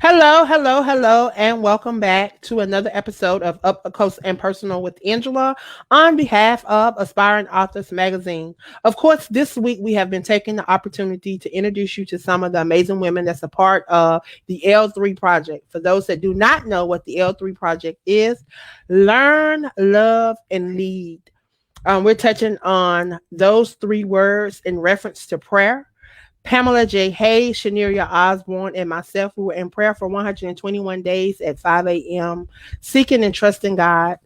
Hello, hello, hello, and welcome back to another episode of Up Close and Personal with Angela on behalf of Aspiring Authors Magazine. Of course, this week we have been taking the opportunity to introduce you to some of the amazing women that's a part of the L3 Project. For those that do not know what the L3 Project is, learn, love, and lead. We're touching on those three words in reference to prayer. Pamela J. Hayes, Shaneria Osborne, and myself, we were in prayer for 121 days at 5 a.m., seeking and trusting God,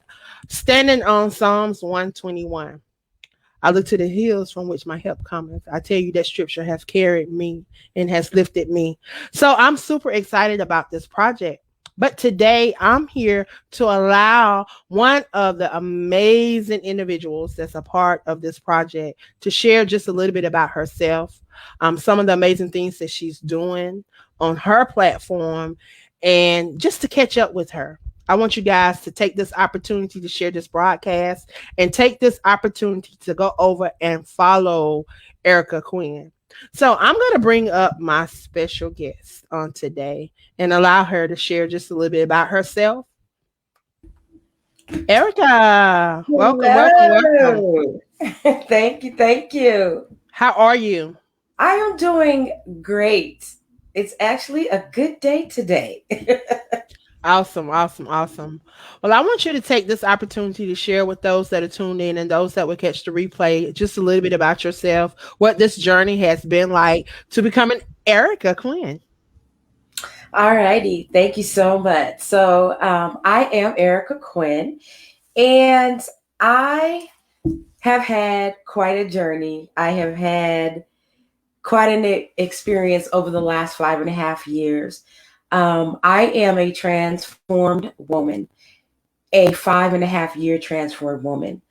standing on Psalms 121. I look to the hills from which my help cometh. I tell you that scripture has carried me and has lifted me. So I'm super excited about this project. But today I'm here to allow one of the amazing individuals that's a part of this project to share just a little bit about herself, some of the amazing things that she's doing on her platform, and just to catch up with her. I want you guys to take this opportunity to share this broadcast and take this opportunity to go over and follow Arica Quinn. So I'm going to bring up my special guest on today and allow her to share just a little bit about herself. Arica, welcome, welcome, welcome. Hello. Thank you. Thank you. How are you? I am doing great. It's actually a good day today. Awesome, awesome, awesome. Well, I want you to take this opportunity to share with those that are tuned in and those that will catch the replay just a little bit about yourself, what this journey has been like to becoming Arica Quinn. All righty. Thank you so much. I am Erica Quinn, and I have had quite a journey. I have had quite an experience over the last 5.5 years. I am a transformed woman, a 5.5 year transformed woman.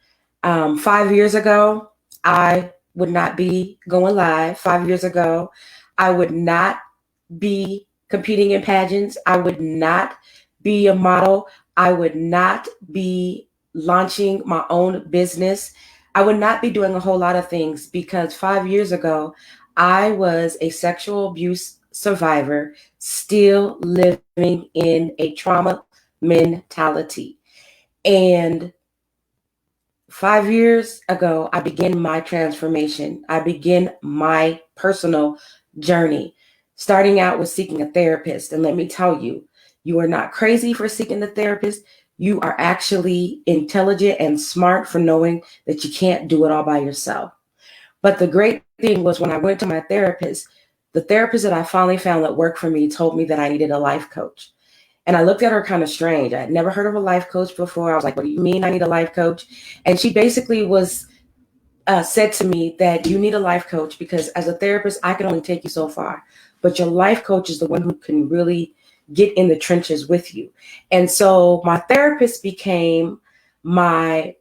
5 years ago, I would not be going live. 5 years ago, I would not be competing in pageants. I would not be a model. I would not be launching my own business. I would not be doing a whole lot of things because 5 years ago, I was a sexual abuse survivor, still living in a trauma mentality. And 5 years ago, I began my transformation. I began my personal journey, starting out with seeking a therapist. And let me tell you, you are not crazy for seeking a therapist. You are actually intelligent and smart for knowing that you can't do it all by yourself. But the great thing was when I went to my therapist, the therapist that I finally found that worked for me told me that I needed a life coach. And I looked at her kind of strange. I had never heard of a life coach before. I was like, what do you mean I need a life coach? And she basically said to me that you need a life coach because as a therapist, I can only take you so far. But your life coach is the one who can really get in the trenches with you. And so my therapist became my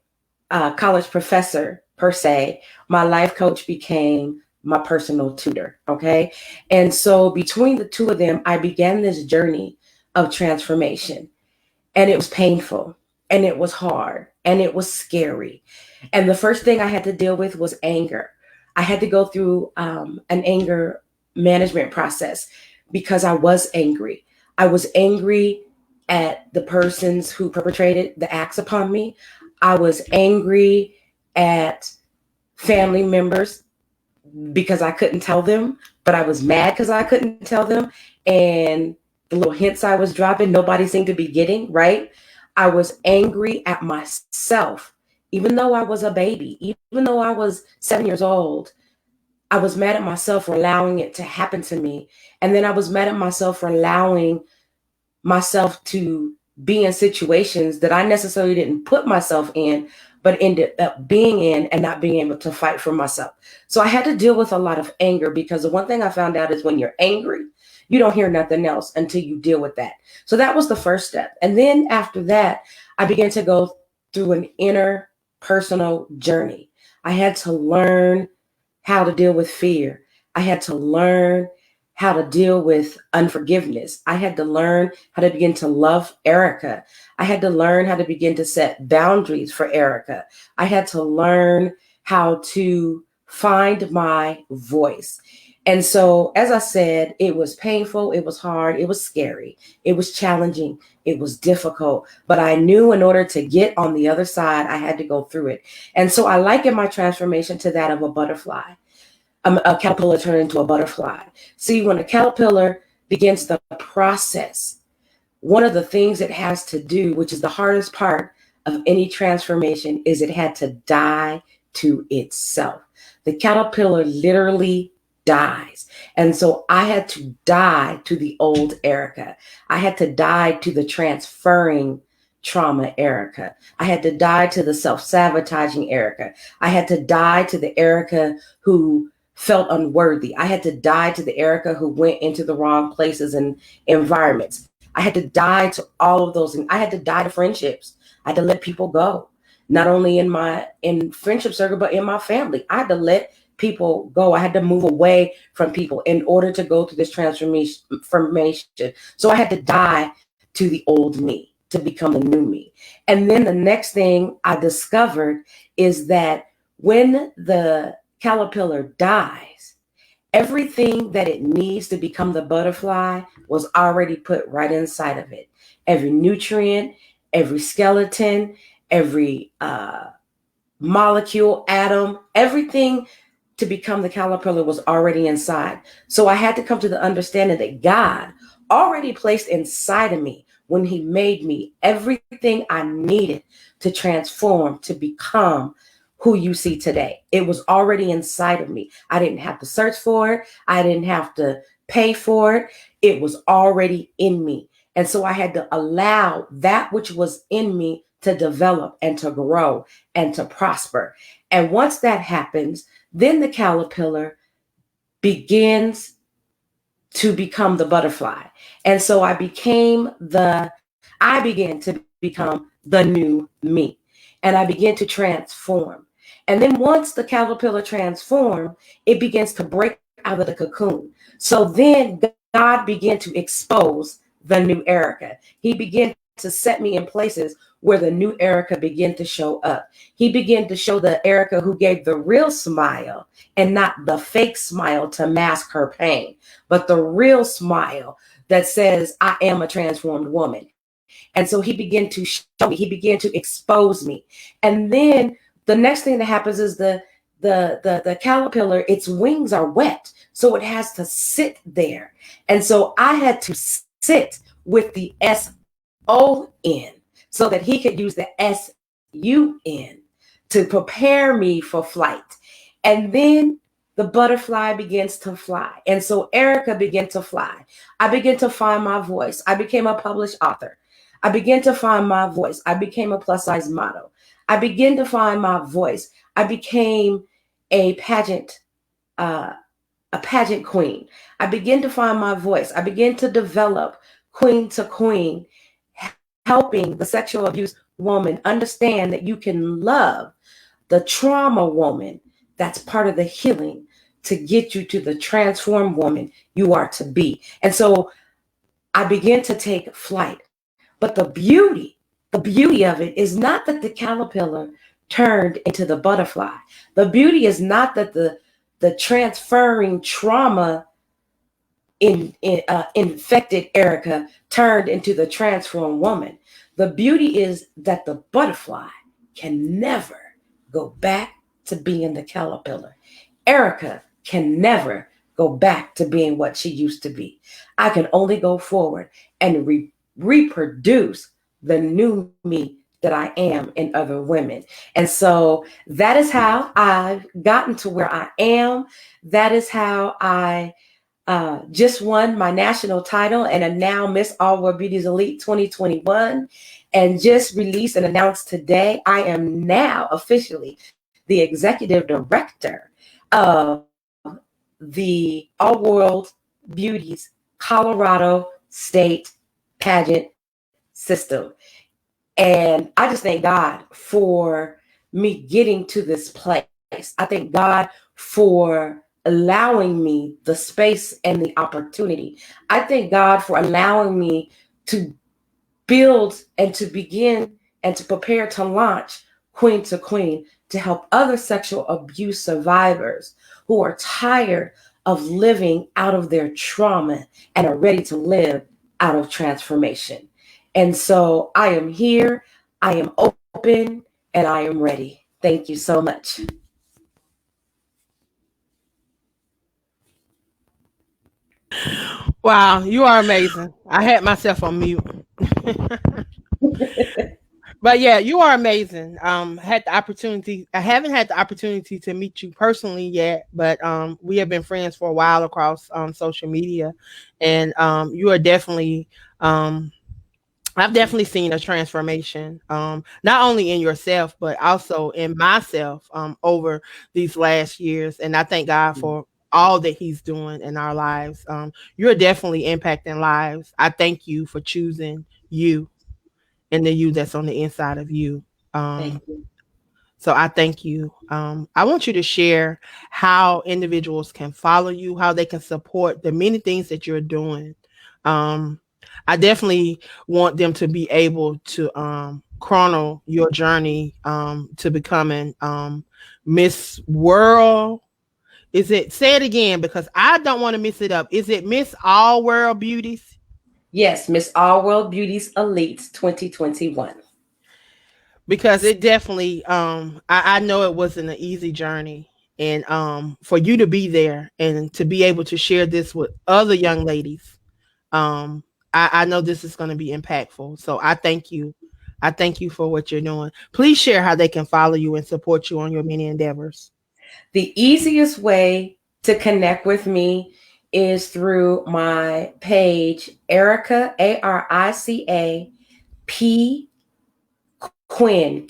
college professor, per se. My life coach became my personal tutor. Okay. And so between the two of them, I began this journey of transformation. And it was painful and it was hard and it was scary. And the first thing I had to deal with was anger. I had to go through an anger management process because I was angry. I was angry at the persons who perpetrated the acts upon me. I was angry at family members because I couldn't tell them, but I was mad because I couldn't tell them. And the little hints I was dropping, nobody seemed to be getting, right? I was angry at myself, even though I was a baby, even though I was 7 years old. I was mad at myself for allowing it to happen to me. And then I was mad at myself for allowing myself to be in situations that I necessarily didn't put myself in, but ended up being in and not being able to fight for myself. So I had to deal with a lot of anger because the one thing I found out is when you're angry, you don't hear nothing else until you deal with that. So that was the first step. And then after that, I began to go through an inner personal journey. I had to learn how to deal with fear. I had to learn how to deal with unforgiveness. I had to learn how to begin to love Arica. I had to learn how to begin to set boundaries for Arica. I had to learn how to find my voice. And so, as I said, it was painful, it was hard, it was scary, it was challenging, it was difficult. But I knew in order to get on the other side, I had to go through it. And so I liken my transformation to that of a butterfly. A caterpillar turned into a butterfly. See, when a caterpillar begins the process, one of the things it has to do, which is the hardest part of any transformation, is it had to die to itself. The caterpillar literally dies. And so I had to die to the old Arica. I had to die to the transferring trauma Arica. I had to die to the self-sabotaging Arica. I had to die to the Arica who felt unworthy. I had to die to the Arica who went into the wrong places and environments. I had to die to all of those things. I had to die to friendships. I had to let people go, not only in friendship circle, but in my family. I had to let people go. I had to move away from people in order to go through this transformation. So I had to die to the old me to become the new me. And then the next thing I discovered is that when the caterpillar dies, everything that it needs to become the butterfly was already put right inside of it. Every nutrient, every skeleton, every molecule, atom, everything to become the caterpillar was already inside. So I had to come to the understanding that God already placed inside of me, when he made me, everything I needed to transform, to become who you see today. It was already inside of me. I didn't have to search for it. I didn't have to pay for it. It was already in me. And so I had to allow that which was in me to develop and to grow and to prosper. And once that happens, then the caterpillar begins to become the butterfly. And so I began to become the new me. And I began to transform. And then once the caterpillar transformed, it begins to break out of the cocoon. So then God began to expose the new Arica. He began to set me in places where the new Arica began to show up. He began to show the Arica who gave the real smile and not the fake smile to mask her pain, but the real smile that says, I am a transformed woman. And so he began to show me, he began to expose me. And then the next thing that happens is the caterpillar, its wings are wet. So it has to sit there. And so I had to sit with the S-O-N so that he could use the S-U-N to prepare me for flight. And then the butterfly begins to fly. And so Arica began to fly. I began to find my voice. I became a published author. I began to find my voice. I became a plus size model. I began to find my voice. I became a pageant queen. I began to find my voice. I began to develop queen to queen, helping the sexual abuse woman understand that you can love the trauma woman that's part of the healing to get you to the transformed woman you are to be. And so I began to take flight. But the beauty of it is not that the caterpillar turned into the butterfly. The beauty is not that the transferring trauma infected Arica turned into the transformed woman. The beauty is that the butterfly can never go back to being the caterpillar. Arica can never go back to being what she used to be. I can only go forward and reproduce the new me that I am in other women. And so that is how I've gotten to where I am. That is how I just won my national title and am now Miss All World Beauty's Elite 2021, and just released and announced today I am now officially the executive director of the All World Beauty's Colorado State pageant system. And I just thank God for me getting to this place. I thank God for allowing me the space and the opportunity. I thank God for allowing me to build and to begin and to prepare to launch Queen to Queen to help other sexual abuse survivors who are tired of living out of their trauma and are ready to live out of transformation. And so I am here, I am open, and I am ready. Thank you so much. Wow, you are amazing. I had myself on mute. But yeah, you are amazing. Had the opportunity. I haven't had the opportunity to meet you personally yet, but we have been friends for a while across social media, and you are definitely um I've definitely seen a transformation, not only in yourself, but also in myself over these last years. And I thank God for all that He's doing in our lives. You're definitely impacting lives. I thank you for choosing you and the you that's on the inside of you. Thank Um, you. so I thank you. I want you to share how individuals can follow you, how they can support the many things that you're doing. Um, I definitely want them to be able to chrono your journey to becoming Miss World. Is it, say it again because I don't want to mess it up. Is it Miss All World Beauties? Yes, Miss All World Beauties Elite 2021. Because it definitely I know it wasn't an easy journey, and for you to be there and to be able to share this with other young ladies, um I know this is going to be impactful, so I thank you. I thank you for what you're doing. Please share how they can follow you and support you on your many endeavors. The easiest way to connect with me is through my page, Arica, Arica Quinn, Quinn.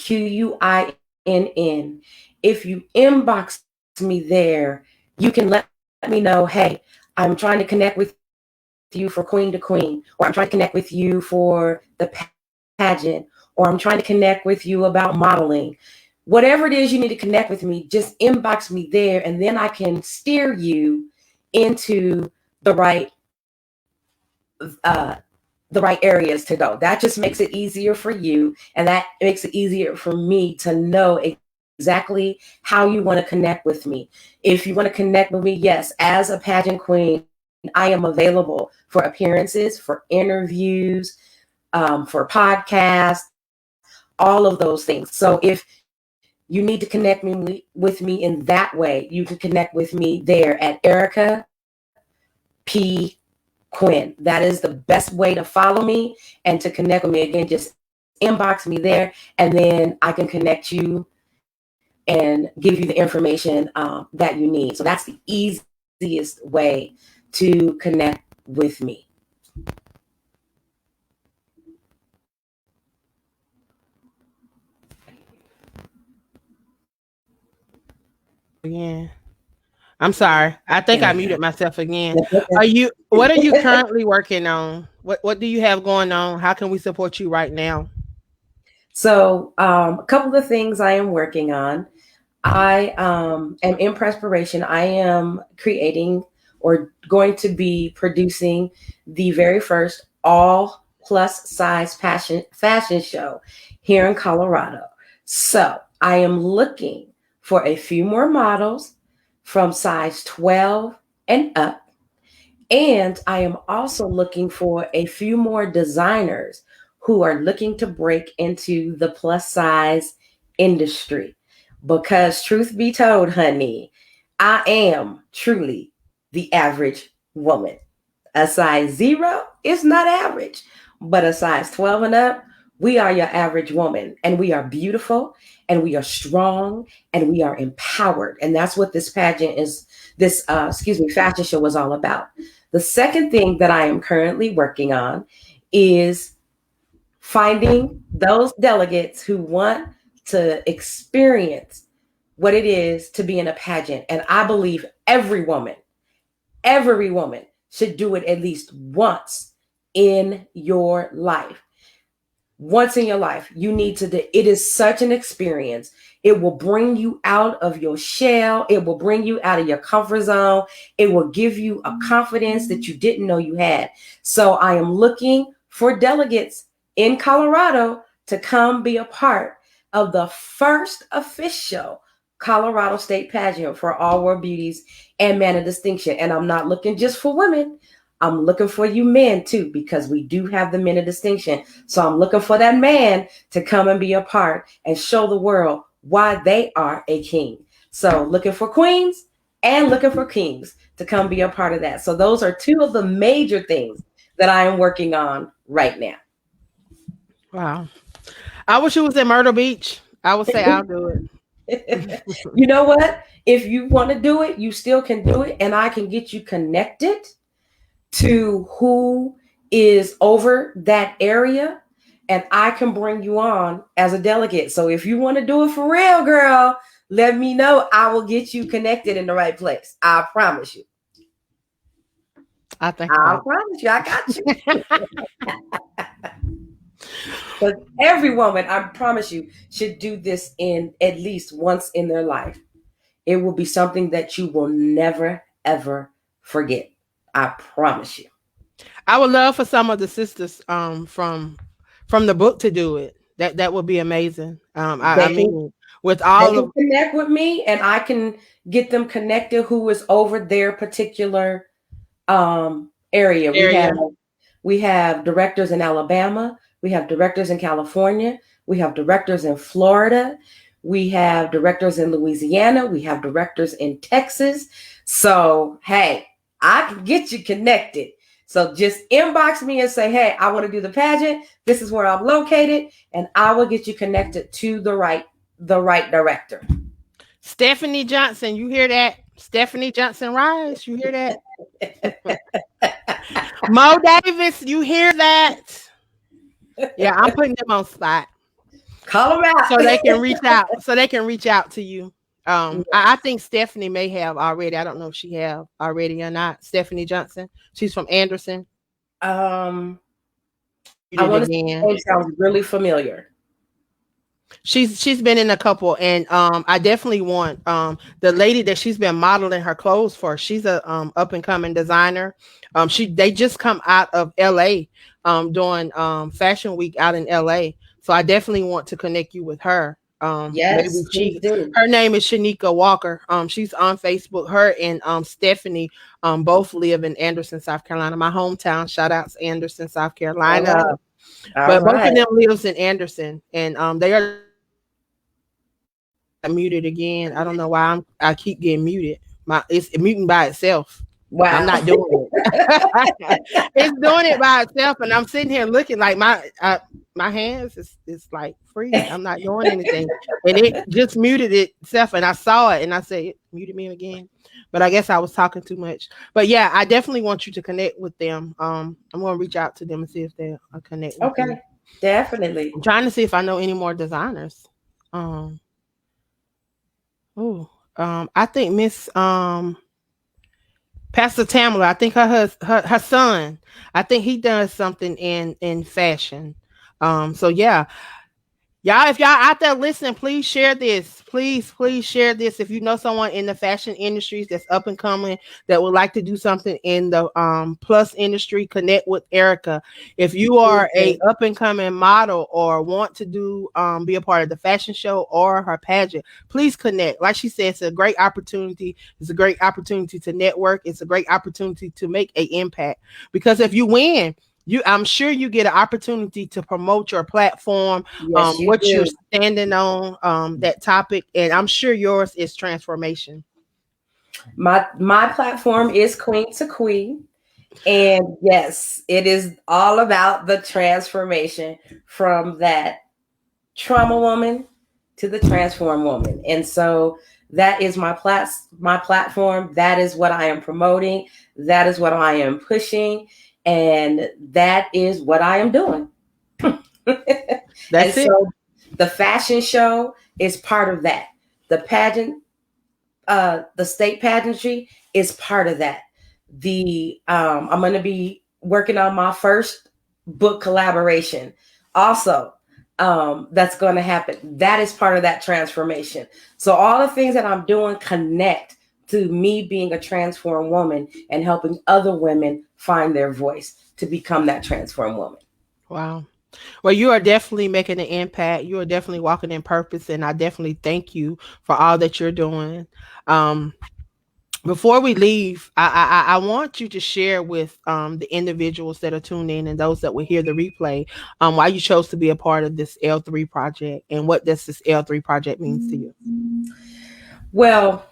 If you inbox me there, you can let me know, hey, I'm trying to connect with you for Queen to Queen, or I'm trying to connect with you for the pageant, or I'm trying to connect with you about modeling. Whatever it is you need to connect with me, just inbox me there, and then I can steer you into the right uh, the right areas to go. That just makes it easier for you, and that makes it easier for me to know exactly how you want to connect with me. If you want to connect with me, yes, as a pageant queen, I am available for appearances, for interviews, for podcasts, all of those things. So if you need to connect with me in that way, you can connect with me there at Arica P. Quinn. That is the best way to follow me and to connect with me. Again, just inbox me there, and then I can connect you and give you the information that you need. So that's the easiest way to connect with me. Again, I'm sorry, I think I muted myself again. What are you currently working on? What do you have going on? How can we support you right now? So a couple of things I am working on. I am in preparation. I am creating or going to be producing the very first all plus size fashion show here in Colorado. So I am looking for a few more models from size 12 and up. And I am also looking for a few more designers who are looking to break into the plus size industry. Because, truth be told, honey, I am truly the average woman. A size 0 is not average, but a size 12 and up, we are your average woman. And we are beautiful, and we are strong, and we are empowered. And that's what this pageant is, fashion show is all about. The second thing that I am currently working on is finding those delegates who want to experience what it is to be in a pageant. And I believe every woman should do it at least once in your life. Once in your life, you need to do it. Is such an experience. It will bring you out of your shell. It will bring you out of your comfort zone. It will give you a confidence that you didn't know you had. So I am looking for delegates in Colorado to come be a part of the first official Colorado State Pageant for All World Beauties and Man of Distinction. And I'm not looking just for women. I'm looking for you men too, because we do have the Men of Distinction. So I'm looking for that man to come and be a part and show the world why they are a king. So looking for queens and looking for kings to come be a part of that. So those are two of the major things that I am working on right now. Wow. I wish it was in Myrtle Beach. I would say I'll do it. You know what? If you want to do it, you still can do it. And I can get you connected to who is over that area. And I can bring you on as a delegate. So if you want to do it for real, girl, let me know. I will get you connected in the right place. I promise you. I promise you. I got you. But every woman, I promise you, should do this in at least once in their life. It will be something that you will never, ever forget. I promise you. I would love for some of the sisters from the book to do it. That would be amazing. I mean, with all of connect with me, and I can get them connected who is over their particular area. We have directors in Alabama. We have directors in California. We have directors in Florida. We have directors in Louisiana. We have directors in Texas. So, hey, I can get you connected. So just inbox me and say, hey, I want to do the pageant. This is where I'm located. And I will get you connected to the right director. Stephanie Johnson, you hear that? Stephanie Johnson Rise, you hear that? Mo Davis, you hear that? Yeah, I'm putting them on spot. Call them out so they can reach out. So they can reach out to you. I think Stephanie may have already. I don't know if she have already or not. Stephanie Johnson. She's from Anderson. I want to say sounds really familiar. She's been in a couple, and I definitely want the lady that she's been modeling her clothes for. She's a up and coming designer. They just come out of L.A. Doing Fashion Week out in L.A. So I definitely want to connect you with her. Yes, her name is Shanika Walker. She's on Facebook. Her and Stephanie both live in Anderson, South Carolina, my hometown. Shout out to Anderson, South Carolina. Both of them lives in Anderson, and they are muted again. I don't know why I keep getting muted. It's muting by itself. Wow. I'm not doing it. It's doing it by itself, and I'm sitting here looking like my hands is like free. I'm not doing anything, and it just muted itself. And I saw it, and I said, it muted me again. But I guess I was talking too much. But yeah, I definitely want you to connect with them. I'm going to reach out to them and see if they'll connect. Okay, with definitely. I'm trying to see if I know any more designers. I think Miss Pastor Tamala, I think her son, I think he does something in fashion. So yeah. Y'all, if y'all out there listening, please share this. Please share this. If you know someone in the fashion industries that's up and coming that would like to do something in the plus industry, connect with Arica. If you are a up and coming model or want to do be a part of the fashion show or her pageant, please connect. Like she said, it's a great opportunity. It's a great opportunity to network. It's a great opportunity to make an impact. Because if you win, I'm sure you get an opportunity to promote your platform, what you're standing on, that topic, and I'm sure yours is transformation. My platform is Queen to Queen, and yes, it is all about the transformation from that trauma woman to the transform woman, and so that is my platform. That is what I am promoting. That is what I am pushing. And that is what I am doing. That's it. So the fashion show is part of that. The pageant, the state pageantry is part of that. I'm going to be working on my first book collaboration. Also, that's going to happen. That is part of that transformation. So all the things that I'm doing connect to me being a transformed woman and helping other women find their voice to become that transformed woman. Wow. Well, you are definitely making an impact. You are definitely walking in purpose, and I definitely thank you for all that you're doing. Um, Before we leave, I want you to share with the individuals that are tuned in and those that will hear the replay why you chose to be a part of this L3 project and what does this L3 project means to you. Well,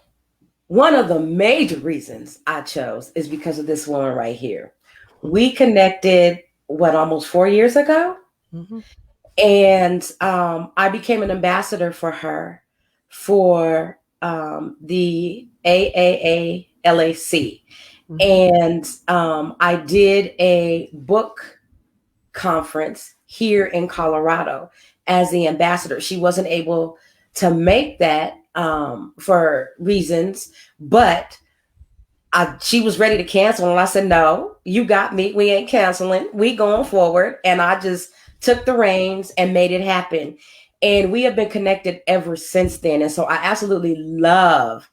one of the major reasons I chose is because of this woman right here. We connected, what, almost 4 years ago? Mm-hmm. And I became an ambassador for her for the AAALAC. Mm-hmm. And I did a book conference here in Colorado as the ambassador. She wasn't able to make that for reasons, but she was ready to cancel, and I said, "No, you got me. We ain't canceling. We going forward." And I just took the reins and made it happen. And we have been connected ever since then. And so I absolutely love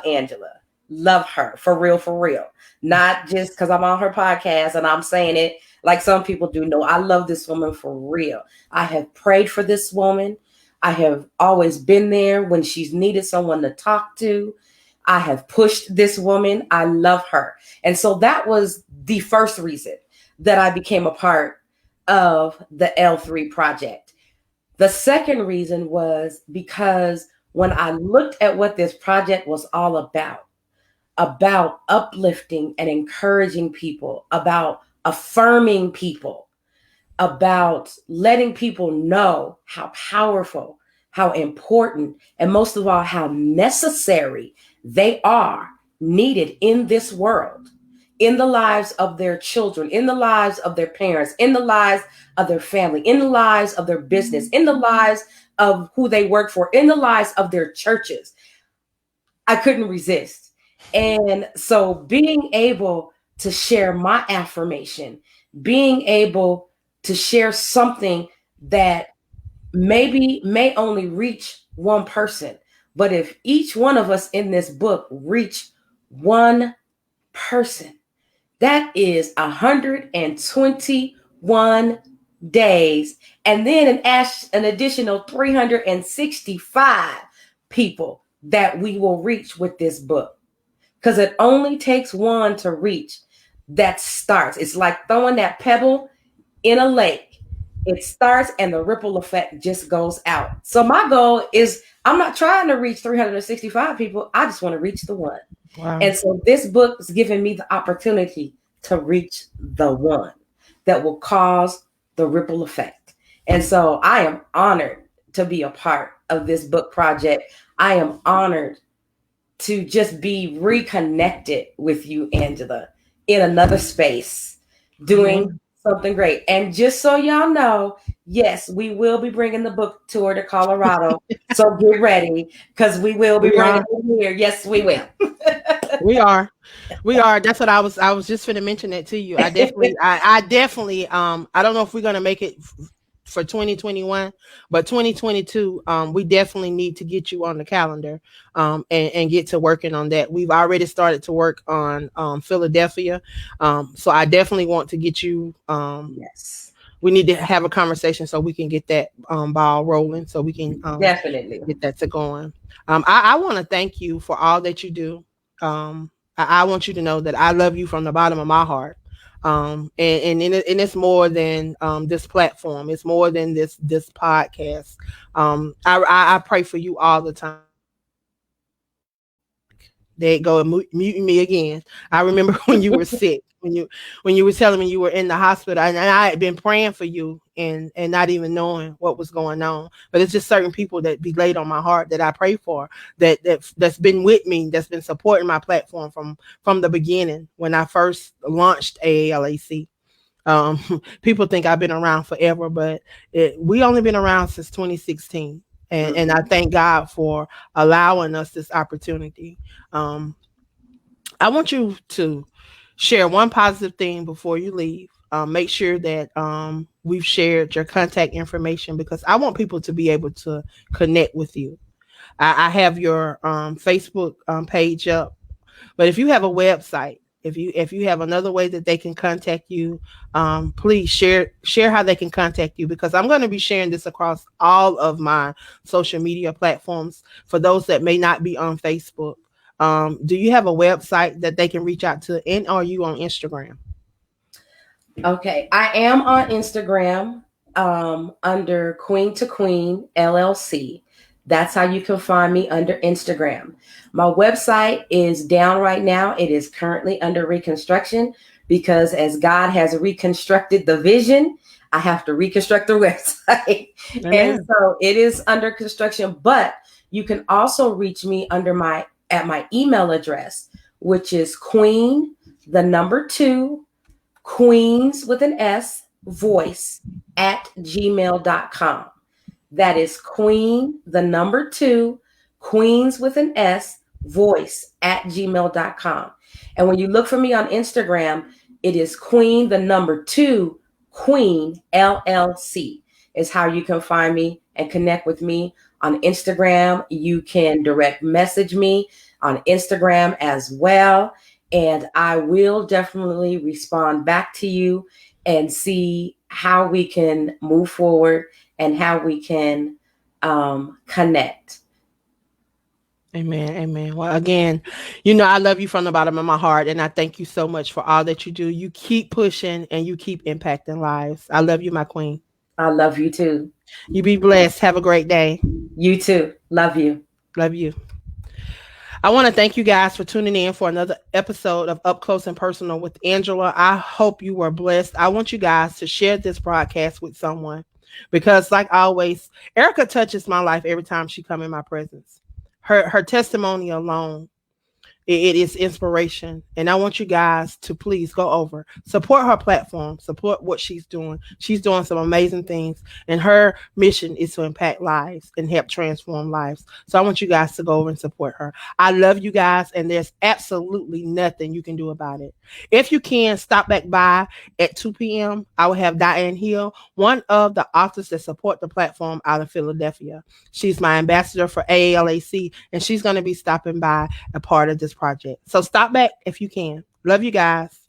Angela, love her for real, for real. Not just because I'm on her podcast and I'm saying it like some people do. No, I love this woman for real. I have prayed for this woman. I have always been there when she's needed someone to talk to. I have pushed this woman. I love her. And so that was the first reason that I became a part of the L3 project. The second reason was because when I looked at what this project was all about uplifting and encouraging people, about affirming people, about letting people know how powerful, how important, and most of all, how necessary they are needed in this world, in the lives of their children, in the lives of their parents, in the lives of their family, in the lives of their business, in the lives of who they work for, in the lives of their churches. I couldn't resist. And so being able to share my affirmation, being able to share something that maybe may only reach one person, but if each one of us in this book reach one person, that is 121 days, and then an additional 365 people that we will reach with this book, because it only takes one to reach. That starts, it's like throwing that pebble in a lake. It starts and the ripple effect just goes out. So my goal is, I'm not trying to reach 365 people. I just want to reach the one. Wow. And so this book is giving me the opportunity to reach the one that will cause the ripple effect. And so I am honored to be a part of this book project. I am honored to just be reconnected with you, Angela, in another space, doing something great. And just so y'all know, yes, we will be bringing the book tour to Colorado. So get ready, because we will be We bringing are. it here. Yes, we will. We are. We are. That's what I was just going to mention that to you. I definitely I don't know if we're going to make it for 2021, but 2022 we definitely need to get you on the calendar and get to working on that. We've already started to work on Philadelphia. So I definitely want to get you Yes, we need to have a conversation so we can get that ball rolling so we can definitely. get that to going. I want to thank you for all that you do. I want you to know that I love you from the bottom of my heart. And it's more than this platform. It's more than this podcast. I pray for you all the time. They go and muting me again. I remember when you were sick, when you were telling me you were in the hospital, and I had been praying for you and not even knowing what was going on. But it's just certain people that be laid on my heart that I pray for, that's been with me, that's been supporting my platform from the beginning when I first launched AAALAC. People think I've been around forever, but we only been around since 2016. And I thank God for allowing us this opportunity. Um, I want you to share one positive thing before you leave. Make sure that we've shared your contact information because I want people to be able to connect with you. I have your Facebook page up, but if you have a website, If you have another way that they can contact you, please share how they can contact you, because I'm going to be sharing this across all of my social media platforms for those that may not be on Facebook. Do you have a website that they can reach out to, and are you on Instagram? Okay, I am on Instagram under Queen to Queen LLC. That's how you can find me under Instagram. My website is down right now. It is currently under reconstruction because as God has reconstructed the vision, I have to reconstruct the website. And Amen. so it is under construction, but you can also reach me under my email address, which is queen the number 2 queens with an S voice at gmail.com. That is queen, the number 2, queens with an S voice at gmail.com. And when you look for me on Instagram, it is queen, the number 2, queen LLC is how you can find me and connect with me on Instagram. You can direct message me on Instagram as well, and I will definitely respond back to you and see how we can move forward and how we can connect. Amen. Amen. Well, again, I love you from the bottom of my heart, and I thank you so much for all that you do. You keep pushing and you keep impacting lives. I love you, my queen. I love you too. You be blessed. Have a great day. You too. Love you. Love you. I want to thank you guys for tuning in for another episode of Up Close and Personal with Angela. I hope you were blessed. I want you guys to share this broadcast with someone, because, like always, Arica touches my life every time she come in my presence. Her testimony alone, it is inspiration. And I want you guys to please go over, support her platform, support what she's doing. She's doing some amazing things, and her mission is to impact lives and help transform lives. So I want you guys to go over and support her. I love you guys, and there's absolutely nothing you can do about it. If you can, stop back by at 2 p.m. I will have Diane Hill, one of the authors that support the platform out of Philadelphia. She's my ambassador for AAALAC, and she's going to be stopping by a part of this project. So stop back if you can. Love you guys.